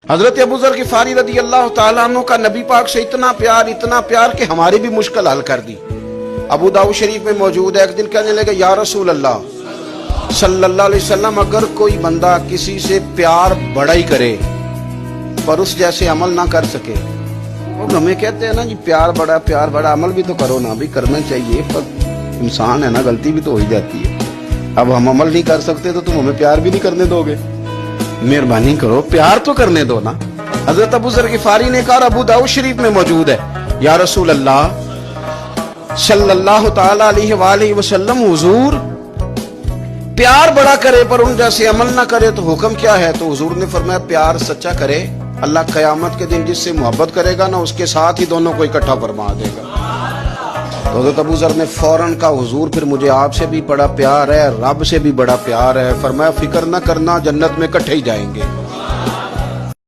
حضرت ابو ذر غفاری رضی اللہ تعالیٰ عنہ کا نبی پاک سے اتنا پیار کہ ہماری بھی مشکل حل کر دی۔ ابو داؤد شریف میں موجود ہے، ایک دن کہنے لگے یا رسول اللہ صلی اللہ علیہ وسلم، اگر کوئی بندہ کسی سے پیار بڑا ہی کرے پر اس جیسے عمل نہ کر سکے، اور ہمیں کہتے ہیں نا جی پیار بڑا عمل بھی تو کرو نا، بھی کرنا چاہیے، پر انسان ہے نا، غلطی بھی تو ہو ہی جاتی ہے۔ اب ہم عمل نہیں کر سکتے تو تم ہمیں پیار بھی نہیں کرنے دو گے، مہربانی کرو پیار تو کرنے دو نا۔ حضرت ابو ذر غفاری نے کہا، ابو داؤد شریف میں موجود ہے، یا رسول اللہ صلی اللہ تعالی علیہ وآلہ وسلم، حضور پیار بڑا کرے پر ان جیسے عمل نہ کرے تو حکم کیا ہے؟ تو حضور نے فرمایا پیار سچا کرے، اللہ قیامت کے دن جس سے محبت کرے گا نا اس کے ساتھ ہی دونوں کو اکٹھا فرما دے گا۔ تو حضرت ابو ذر نے فوراً کہا، حضور پھر مجھے آپ سے بھی بڑا پیار ہے، رب سے بھی بڑا پیار ہے۔ فرمایا فکر نہ کرنا، جنت میں اکٹھے ہی جائیں گے۔